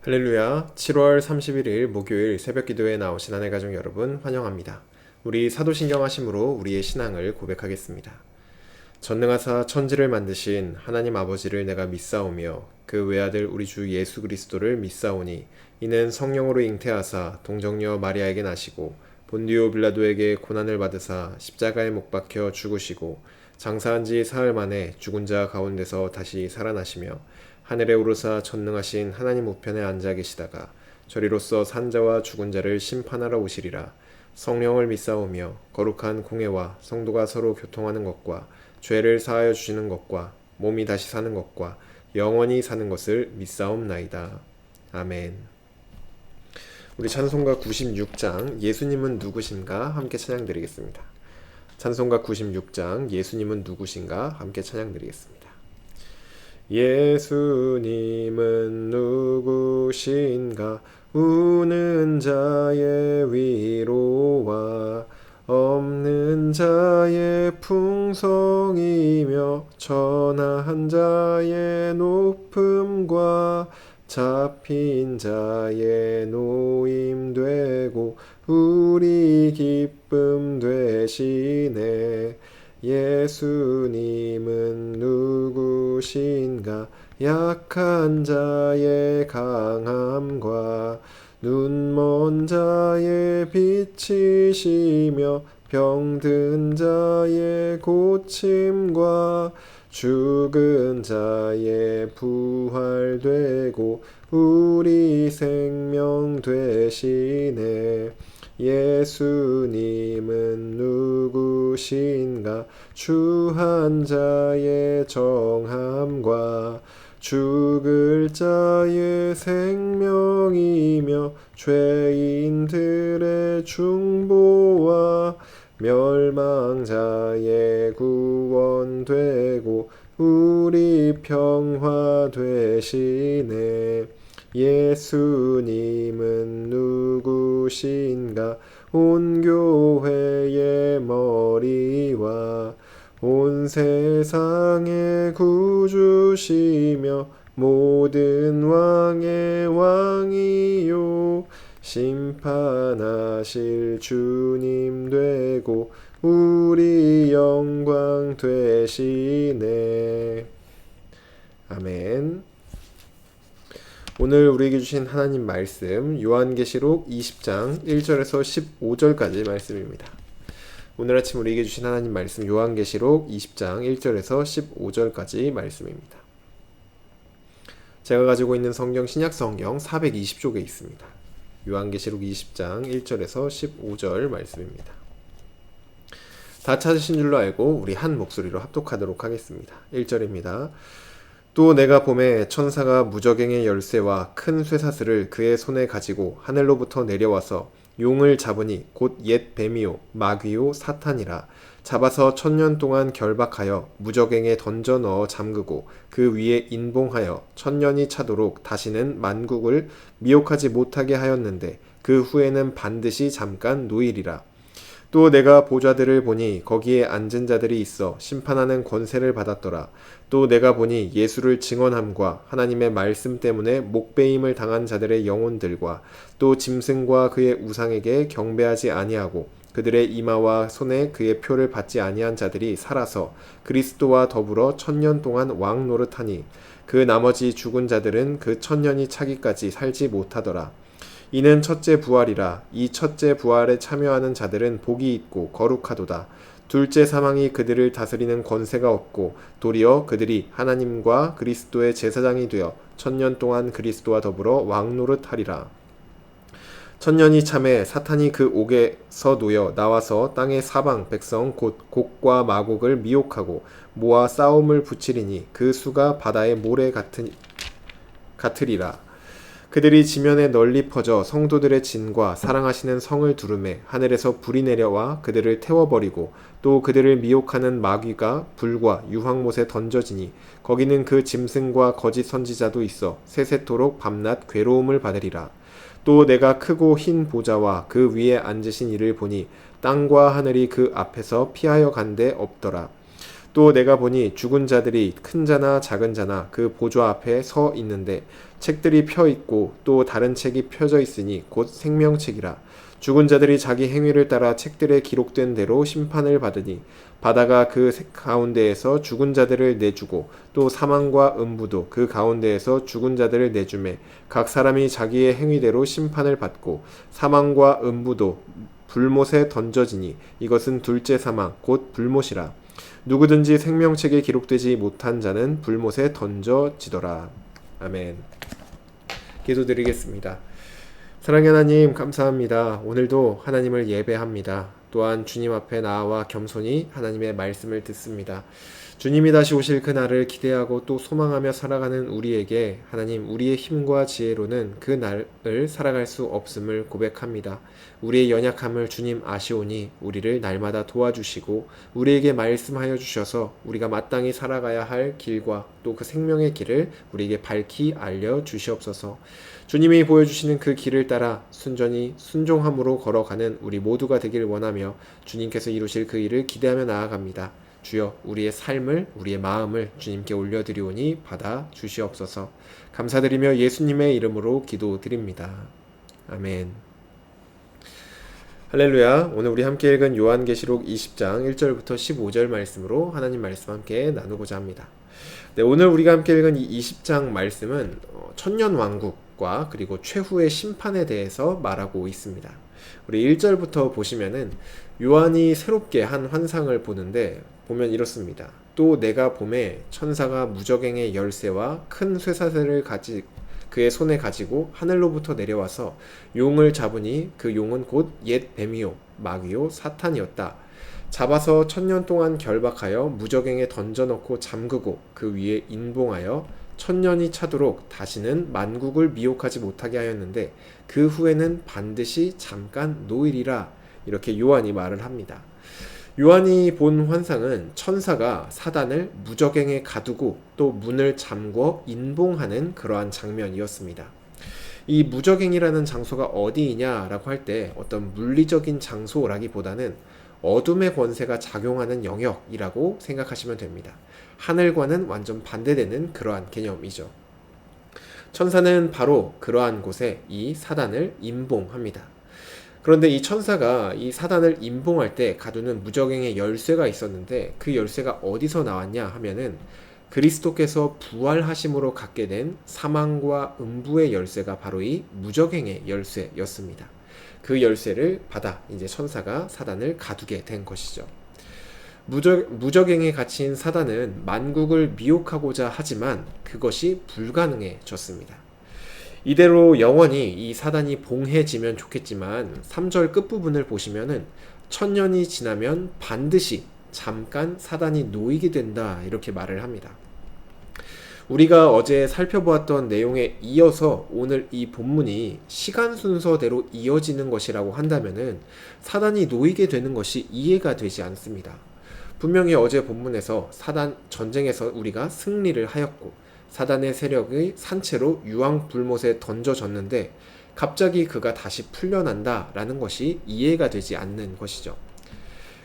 할렐루야. 7월 31일 목요일 새벽 기도에 나오신 하나님 가족 여러분 환영합니다. 우리 사도신경 하심으로 우리의 신앙을 고백하겠습니다. 전능하사 천지를 만드신 하나님 아버지를 내가 믿사오며 그 외아들 우리 주 예수 그리스도를 믿사오니 이는 성령으로 잉태하사 동정녀 마리아에게 나시고 본디오 빌라도에게 고난을 받으사 십자가에 못 박혀 죽으시고 장사한 지 사흘 만에 죽은 자 가운데서 다시 살아나시며 하늘에 오르사 전능하신 하나님 우편에 앉아 계시다가 저리로서 산자와 죽은 자를 심판하러 오시리라. 성령을 믿사오며 거룩한 공회와 성도가 서로 교통하는 것과 죄를 사하여 주시는 것과 몸이 다시 사는 것과 영원히 사는 것을 믿사옵나이다. 아멘. 우리 찬송가 96장 예수님은 누구신가 함께 찬양드리겠습니다. 찬송가 96장 예수님은 누구신가 함께 찬양드리겠습니다. 예수님은 누구신가 우는 자의 위로와 없는 자의 풍성이며 천한 자의 높음과 잡힌 자의 노임되고 우리 기쁨 되시네. 예수님은 누구신가 약한 자의 강함과 눈먼 자의 빛이시며 병든 자의 고침과 죽은 자의 부활되고 우리 생명 되시네. 예수님은 누구신가 주한 자의 정함과 죽을 자의 생명이며 죄인들의 중보와 멸망자의 구원되고 우리 평화 되시네. 예수님은 누구신가 온 교회의 머리와 온 세상의 구주시며 모든 왕의 왕이요 심판하실 주님 되고 우리 영광 되시네. 아멘. 오늘 우리에게 주신 하나님 말씀 요한계시록 20장 1절에서 15절까지 말씀입니다. 오늘 아침 우리에게 주신 하나님 말씀 요한계시록 20장 1절에서 15절까지 말씀입니다. 제가 가지고 있는 성경 신약성경 420쪽에 있습니다. 요한계시록 20장 1절에서 15절 말씀입니다. 다 찾으신 줄로 알고 우리 한 목소리로 합독하도록 하겠습니다. 1절입니다. 또 내가 보매 천사가 무저갱의 열쇠와 큰 쇠사슬을 그의 손에 가지고 하늘로부터 내려와서 용을 잡으니 곧 옛 뱀이요 마귀요 사탄이라. 잡아서 1000년 동안 결박하여 무저갱에 던져 넣어 잠그고 그 위에 인봉하여 1000년이 차도록 다시는 만국을 미혹하지 못하게 하였는데 그 후에는 반드시 잠깐 노일이라. 또 내가 보좌들을 보니 거기에 앉은 자들이 있어 심판하는 권세를 받았더라. 또 내가 보니 예수를 증언함과 하나님의 말씀 때문에 목베임을 당한 자들의 영혼들과 또 짐승과 그의 우상에게 경배하지 아니하고 그들의 이마와 손에 그의 표를 받지 아니한 자들이 살아서 그리스도와 더불어 1000년 동안 왕 노릇하니 그 나머지 죽은 자들은 그 1000년이 차기까지 살지 못하더라. 이는 첫째 부활이라. 이 첫째 부활에 참여하는 자들은 복이 있고 거룩하도다. 둘째 사망이 그들을 다스리는 권세가 없고 도리어 그들이 하나님과 그리스도의 제사장이 되어 1000년 동안 그리스도와 더불어 왕노릇하리라. 1000년이 참에 사탄이 그 옥에서 놓여 나와서 땅의 사방 백성 곧 곡과 마곡을 미혹하고 모아 싸움을 붙이리니 그 수가 바다의 모래 같으리라. 그들이 지면에 널리 퍼져 성도들의 진과 사랑하시는 성을 두르매 하늘에서 불이 내려와 그들을 태워버리고 또 그들을 미혹하는 마귀가 불과 유황못에 던져지니 거기는 그 짐승과 거짓 선지자도 있어 세세토록 밤낮 괴로움을 받으리라. 또 내가 크고 흰 보좌와 그 위에 앉으신 이를 보니 땅과 하늘이 그 앞에서 피하여 간데 없더라. 또 내가 보니 죽은 자들이 큰 자나 작은 자나 그 보좌 앞에 서 있는데 책들이 펴 있고 또 다른 책이 펴져 있으니 곧 생명책이라. 죽은 자들이 자기 행위를 따라 책들에 기록된 대로 심판을 받으니 바다가 그 가운데에서 죽은 자들을 내주고 또 사망과 음부도 그 가운데에서 죽은 자들을 내주매 각 사람이 자기의 행위대로 심판을 받고 사망과 음부도 불못에 던져지니 이것은 둘째 사망 곧 불못이라. 누구든지 생명책에 기록되지 못한 자는 불못에 던져지더라. 아멘. 기도드리겠습니다. 사랑의 하나님, 감사합니다. 오늘도 하나님을 예배합니다. 또한 주님 앞에 나아와 겸손히 하나님의 말씀을 듣습니다. 주님이 다시 오실 그날을 기대하고 또 소망하며 살아가는 우리에게 하나님, 우리의 힘과 지혜로는 그 날을 살아갈 수 없음을 고백합니다. 우리의 연약함을 주님 아시오니 우리를 날마다 도와주시고 우리에게 말씀하여 주셔서 우리가 마땅히 살아가야 할 길과 또 그 생명의 길을 우리에게 밝히 알려 주시옵소서. 주님이 보여주시는 그 길을 따라 순전히 순종함으로 걸어가는 우리 모두가 되길 원하며 주님께서 이루실 그 일을 기대하며 나아갑니다. 주여, 우리의 삶을, 우리의 마음을 주님께 올려드리오니 받아 주시옵소서. 감사드리며 예수님의 이름으로 기도드립니다. 아멘. 할렐루야. 오늘 우리 함께 읽은 요한계시록 20장 1절부터 15절 말씀으로 하나님 말씀 함께 나누고자 합니다. 네, 오늘 우리가 함께 읽은 이 20장 말씀은 천년왕국과 그리고 최후의 심판에 대해서 말하고 있습니다. 우리 1절부터 보시면은 요한이 새롭게 한 환상을 보는데 보면 이렇습니다. 또 내가 봄에 천사가 무저갱의 열쇠와 큰 쇠사슬을 그의 손에 가지고 하늘로부터 내려와서 용을 잡으니 그 용은 곧 옛 뱀이요 마귀요 사탄이었다. 잡아서 1000년 동안 결박하여 무저갱에 던져넣고 잠그고 그 위에 인봉하여 1000년이 차도록 다시는 만국을 미혹하지 못하게 하였는데 그 후에는 반드시 잠깐 노일이라. 이렇게 요한이 말을 합니다. 요한이 본 환상은 천사가 사단을 무저갱에 가두고 또 문을 잠궈 인봉하는 그러한 장면이었습니다. 이 무저갱이라는 장소가 어디이냐라고 할 때 어떤 물리적인 장소라기보다는 어둠의 권세가 작용하는 영역이라고 생각하시면 됩니다. 하늘과는 완전 반대되는 그러한 개념이죠. 천사는 바로 그러한 곳에 이 사단을 인봉합니다. 그런데 이 천사가 이 사단을 인봉할 때 가두는 무저갱의 열쇠가 있었는데 그 열쇠가 어디서 나왔냐 하면은 그리스도께서 부활하심으로 갖게 된 사망과 음부의 열쇠가 바로 이 무저갱의 열쇠였습니다. 그 열쇠를 받아 이제 천사가 사단을 가두게 된 것이죠. 무저갱에 갇힌 사단은 만국을 미혹하고자 하지만 그것이 불가능해졌습니다. 이대로 영원히 이 사단이 봉해지면 좋겠지만 3절 끝부분을 보시면은 1000년이 지나면 반드시 잠깐 사단이 놓이게 된다 이렇게 말을 합니다. 우리가 어제 살펴보았던 내용에 이어서 오늘 이 본문이 시간 순서대로 이어지는 것이라고 한다면은 사단이 놓이게 되는 것이 이해가 되지 않습니다. 분명히 어제 본문에서 사단 전쟁에서 우리가 승리를 하였고 사단의 세력이 산채로 유황불못에 던져졌는데 갑자기 그가 다시 풀려난다라는 것이 이해가 되지 않는 것이죠.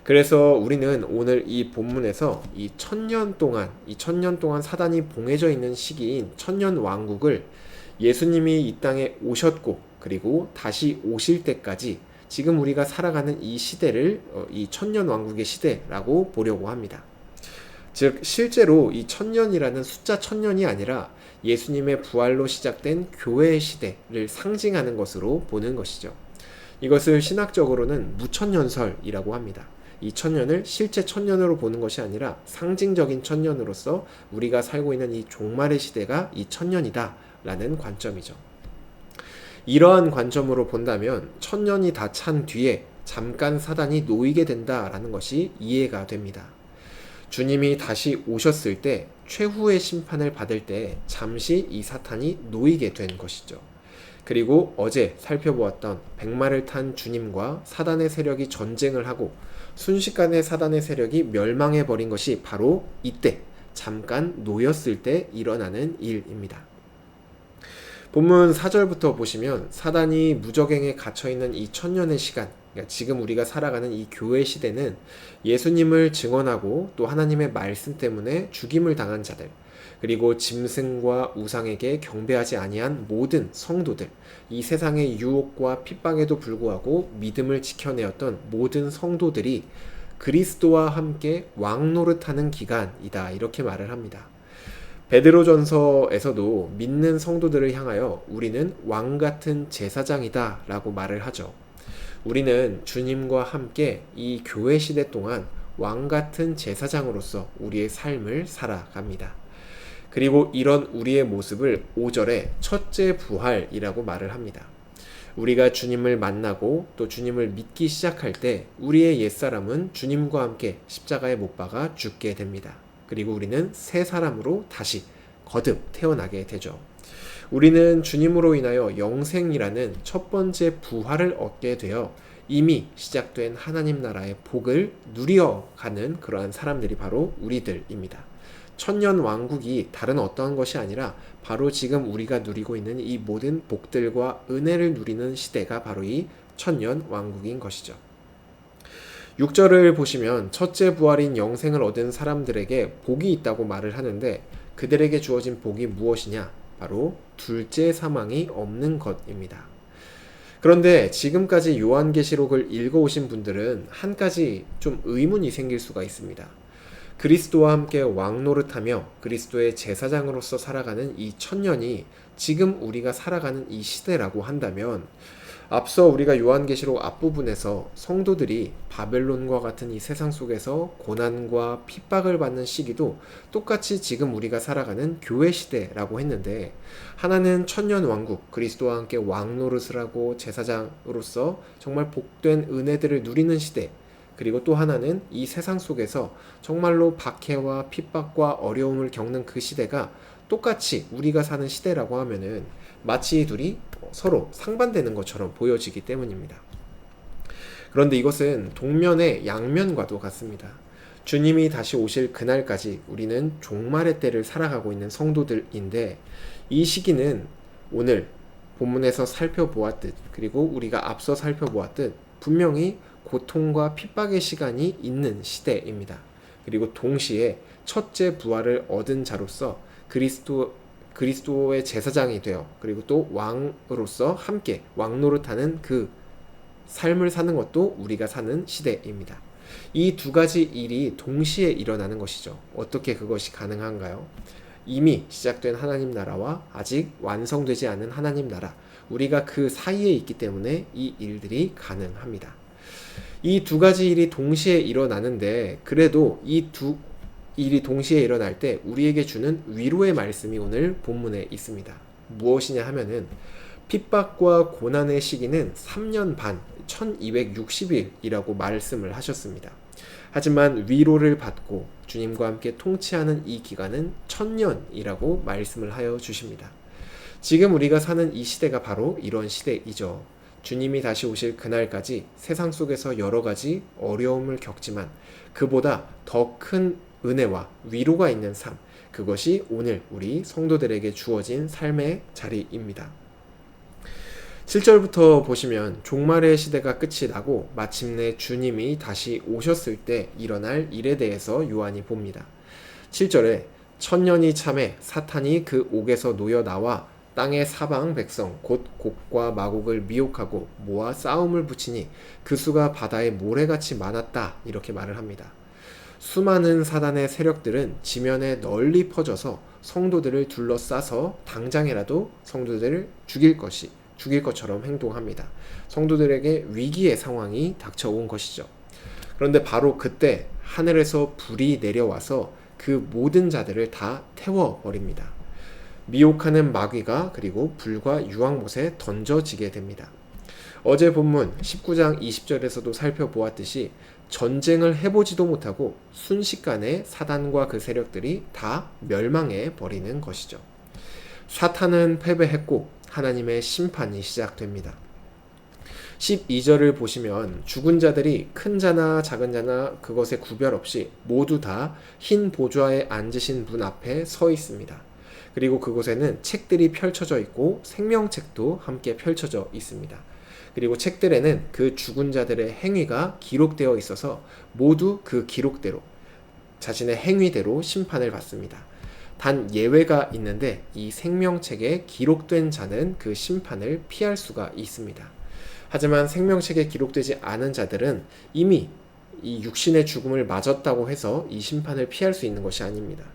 그래서 우리는 오늘 이 본문에서 이 1000년 동안 사단이 봉해져 있는 시기인 천년왕국을 예수님이 이 땅에 오셨고 그리고 다시 오실 때까지 지금 우리가 살아가는 이 시대를 이 천년왕국의 시대라고 보려고 합니다. 즉 실제로 이 1000년이라는 숫자 1000년이 아니라 예수님의 부활로 시작된 교회의 시대를 상징하는 것으로 보는 것이죠. 이것을 신학적으로는 무천년설이라고 합니다. 이 천년을 실제 천년으로 보는 것이 아니라 상징적인 천년으로서 우리가 살고 있는 이 종말의 시대가 이 천년이다 라는 관점이죠. 이러한 관점으로 본다면 1000년이 다 찬 뒤에 잠깐 사단이 놓이게 된다라는 것이 이해가 됩니다. 주님이 다시 오셨을 때 최후의 심판을 받을 때 잠시 이 사탄이 놓이게 된 것이죠. 그리고 어제 살펴보았던 백마를 탄 주님과 사단의 세력이 전쟁을 하고 순식간에 사단의 세력이 멸망해버린 것이 바로 이때 잠깐 놓였을 때 일어나는 일입니다. 본문 4절부터 보시면 사단이 무저갱에 갇혀있는 이 천년의 시간, 그러니까 지금 우리가 살아가는 이 교회 시대는 예수님을 증언하고 또 하나님의 말씀 때문에 죽임을 당한 자들, 그리고 짐승과 우상에게 경배하지 아니한 모든 성도들, 이 세상의 유혹과 핍박에도 불구하고 믿음을 지켜내었던 모든 성도들이 그리스도와 함께 왕노릇하는 기간이다, 이렇게 말을 합니다. 베드로전서에서도 믿는 성도들을 향하여 우리는 왕같은 제사장이다 라고 말을 하죠. 우리는 주님과 함께 이 교회 시대 동안 왕같은 제사장으로서 우리의 삶을 살아갑니다. 그리고 이런 우리의 모습을 5절에 첫째 부활이라고 말을 합니다. 우리가 주님을 만나고 또 주님을 믿기 시작할 때 우리의 옛사람은 주님과 함께 십자가에 못 박아 죽게 됩니다. 그리고 우리는 새 사람으로 다시 거듭 태어나게 되죠. 우리는 주님으로 인하여 영생이라는 첫 번째 부활을 얻게 되어 이미 시작된 하나님 나라의 복을 누려가는 그러한 사람들이 바로 우리들입니다. 천년 왕국이 다른 어떠한 것이 아니라 바로 지금 우리가 누리고 있는 이 모든 복들과 은혜를 누리는 시대가 바로 이 천년 왕국인 것이죠. 6절을 보시면 첫째 부활인 영생을 얻은 사람들에게 복이 있다고 말을 하는데 그들에게 주어진 복이 무엇이냐? 바로 둘째 사망이 없는 것입니다. 그런데 지금까지 요한계시록을 읽어오신 분들은 한 가지 좀 의문이 생길 수가 있습니다. 그리스도와 함께 왕노릇하며 그리스도의 제사장으로서 살아가는 이 천년이 지금 우리가 살아가는 이 시대라고 한다면 앞서 우리가 요한계시록 앞부분에서 성도들이 바벨론과 같은 이 세상 속에서 고난과 핍박을 받는 시기도 똑같이 지금 우리가 살아가는 교회 시대라고 했는데 하나는 천년 왕국 그리스도와 함께 왕노릇을 하고 제사장으로서 정말 복된 은혜들을 누리는 시대, 그리고 또 하나는 이 세상 속에서 정말로 박해와 핍박과 어려움을 겪는 그 시대가 똑같이 우리가 사는 시대라고 하면은 마치 이 둘이 서로 상반되는 것처럼 보여지기 때문입니다. 그런데 이것은 동면의 양면과도 같습니다. 주님이 다시 오실 그날까지 우리는 종말의 때를 살아가고 있는 성도들인데 이 시기는 오늘 본문에서 살펴보았듯 그리고 우리가 앞서 살펴보았듯 분명히 고통과 핍박의 시간이 있는 시대입니다. 그리고 동시에 첫째 부활을 얻은 자로서 그리스도의 제사장이 되어 그리고 또 왕으로서 함께 왕노릇하는 그 삶을 사는 것도 우리가 사는 시대입니다. 이 두 가지 일이 동시에 일어나는 것이죠. 어떻게 그것이 가능한가요? 이미 시작된 하나님 나라와 아직 완성되지 않은 하나님 나라, 우리가 그 사이에 있기 때문에 이 일들이 가능합니다. 이 두 가지 일이 동시에 일어나는데 그래도 이 두 일이 동시에 일어날 때 우리에게 주는 위로의 말씀이 오늘 본문에 있습니다. 무엇이냐 하면은 핍박과 고난의 시기는 3년 반, 1260일이라고 말씀을 하셨습니다. 하지만 위로를 받고 주님과 함께 통치하는 이 기간은 1000년이라고 말씀을 하여 주십니다. 지금 우리가 사는 이 시대가 바로 이런 시대이죠. 주님이 다시 오실 그날까지 세상 속에서 여러 가지 어려움을 겪지만 그보다 더 큰 은혜와 위로가 있는 삶, 그것이 오늘 우리 성도들에게 주어진 삶의 자리입니다. 7절부터 보시면 종말의 시대가 끝이 나고 마침내 주님이 다시 오셨을 때 일어날 일에 대해서 요한이 봅니다. 7절에 천년이 참에 사탄이 그 옥에서 놓여 나와 땅의 사방 백성 곧 곡과 마곡을 미혹하고 모아 싸움을 붙이니 그 수가 바다의 모래같이 많았다, 이렇게 말을 합니다. 수많은 사단의 세력들은 지면에 널리 퍼져서 성도들을 둘러싸서 당장이라도 성도들을 죽일 것처럼 행동합니다. 성도들에게 위기의 상황이 닥쳐온 것이죠. 그런데 바로 그때 하늘에서 불이 내려와서 그 모든 자들을 다 태워버립니다. 미혹하는 마귀가 그리고 불과 유황못에 던져지게 됩니다. 어제 본문 19장 20절에서도 살펴보았듯이 전쟁을 해보지도 못하고 순식간에 사단과 그 세력들이 다 멸망해 버리는 것이죠. 사탄은 패배했고 하나님의 심판이 시작됩니다. 12절을 보시면 죽은 자들이 큰 자나 작은 자나 그것에 구별 없이 모두 다 흰 보좌에 앉으신 분 앞에 서 있습니다. 그리고 그곳에는 책들이 펼쳐져 있고 생명책도 함께 펼쳐져 있습니다. 그리고 책들에는 그 죽은 자들의 행위가 기록되어 있어서 모두 그 기록대로 자신의 행위대로 심판을 받습니다. 단 예외가 있는데 이 생명책에 기록된 자는 그 심판을 피할 수가 있습니다. 하지만 생명책에 기록되지 않은 자들은 이미 이 육신의 죽음을 맞았다고 해서 이 심판을 피할 수 있는 것이 아닙니다.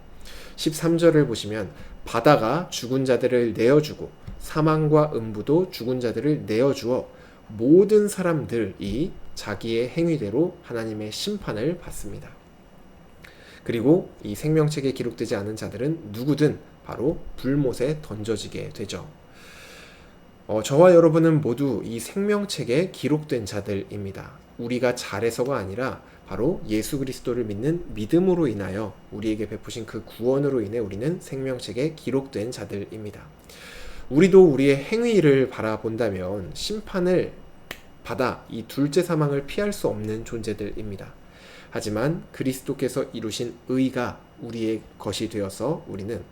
13절을 보시면 바다가 죽은 자들을 내어주고 사망과 음부도 죽은 자들을 내어주어 모든 사람들이 자기의 행위대로 하나님의 심판을 받습니다. 그리고 이 생명책에 기록되지 않은 자들은 누구든 바로 불못에 던져지게 되죠. 저와 여러분은 모두 이 생명책에 기록된 자들입니다. 우리가 잘해서가 아니라 바로 예수 그리스도를 믿는 믿음으로 인하여 우리에게 베푸신 그 구원으로 인해 우리는 생명책에 기록된 자들입니다. 우리도 우리의 행위를 바라본다면 심판을 받아 이 둘째 사망을 피할 수 없는 존재들입니다. 하지만 그리스도께서 이루신 의가 우리의 것이 되어서 우리는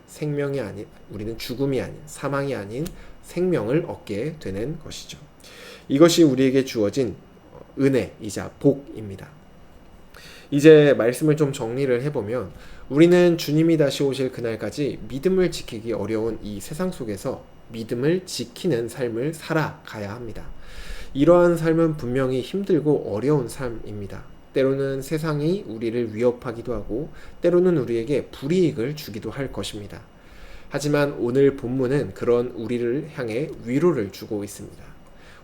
우리는 죽음이 아닌 사망이 아닌 생명을 얻게 되는 것이죠. 이것이 우리에게 주어진 은혜이자 복입니다. 이제 말씀을 좀 정리를 해보면 우리는 주님이 다시 오실 그날까지 믿음을 지키기 어려운 이 세상 속에서 믿음을 지키는 삶을 살아가야 합니다. 이러한 삶은 분명히 힘들고 어려운 삶입니다. 때로는 세상이 우리를 위협하기도 하고 때로는 우리에게 불이익을 주기도 할 것입니다. 하지만 오늘 본문은 그런 우리를 향해 위로를 주고 있습니다.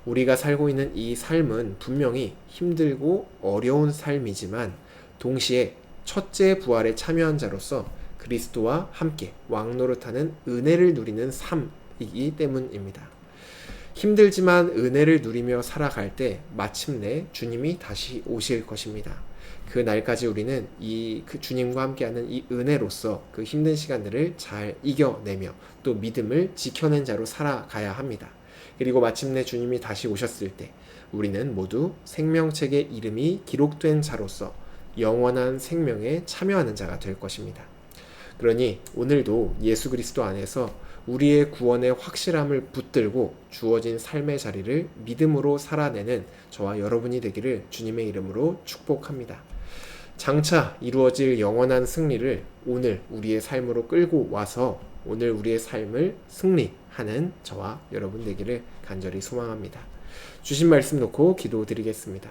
우리가 살고 있는 이 삶은 분명히 힘들고 어려운 삶이지만 동시에 첫째 부활에 참여한 자로서 그리스도와 함께 왕노릇하는 은혜를 누리는 삶이기 때문입니다. 힘들지만 은혜를 누리며 살아갈 때 마침내 주님이 다시 오실 것입니다. 그 날까지 우리는 그 주님과 함께하는 이 은혜로서 그 힘든 시간들을 잘 이겨내며 또 믿음을 지켜낸 자로 살아가야 합니다. 그리고 마침내 주님이 다시 오셨을 때 우리는 모두 생명책에 이름이 기록된 자로서 영원한 생명에 참여하는 자가 될 것입니다. 그러니 오늘도 예수 그리스도 안에서 우리의 구원의 확실함을 붙들고 주어진 삶의 자리를 믿음으로 살아내는 저와 여러분이 되기를 주님의 이름으로 축복합니다. 장차 이루어질 영원한 승리를 오늘 우리의 삶으로 끌고 와서 오늘 우리의 삶을 승리하는 저와 여러분 되기를 간절히 소망합니다. 주신 말씀 놓고 기도드리겠습니다.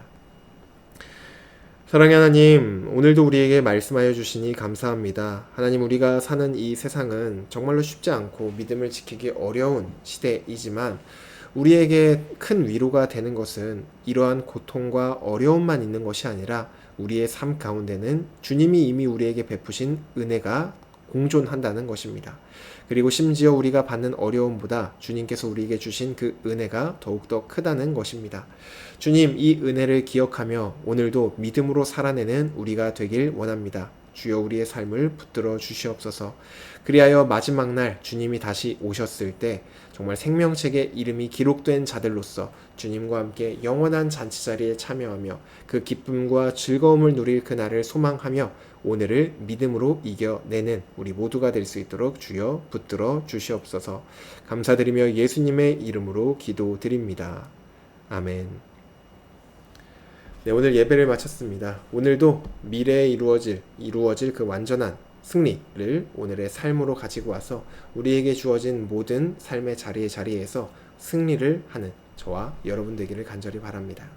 사랑의 하나님, 오늘도 우리에게 말씀하여 주시니 감사합니다. 하나님, 우리가 사는 이 세상은 정말로 쉽지 않고 믿음을 지키기 어려운 시대이지만 우리에게 큰 위로가 되는 것은 이러한 고통과 어려움만 있는 것이 아니라 우리의 삶 가운데는 주님이 이미 우리에게 베푸신 은혜가 공존한다는 것입니다. 그리고 심지어 우리가 받는 어려움보다 주님께서 우리에게 주신 그 은혜가 더욱더 크다는 것입니다. 주님, 이 은혜를 기억하며 오늘도 믿음으로 살아내는 우리가 되길 원합니다. 주여 우리의 삶을 붙들어 주시옵소서. 그리하여 마지막 날 주님이 다시 오셨을 때 정말 생명책에 이름이 기록된 자들로서 주님과 함께 영원한 잔치자리에 참여하며 그 기쁨과 즐거움을 누릴 그날을 소망하며 오늘을 믿음으로 이겨내는 우리 모두가 될 수 있도록 주여 붙들어 주시옵소서. 감사드리며 예수님의 이름으로 기도드립니다. 아멘. 네, 오늘 예배를 마쳤습니다. 오늘도 미래에 이루어질 그 완전한 승리를 오늘의 삶으로 가지고 와서 우리에게 주어진 모든 삶의 자리에서 승리를 하는 저와 여러분 되기를 간절히 바랍니다.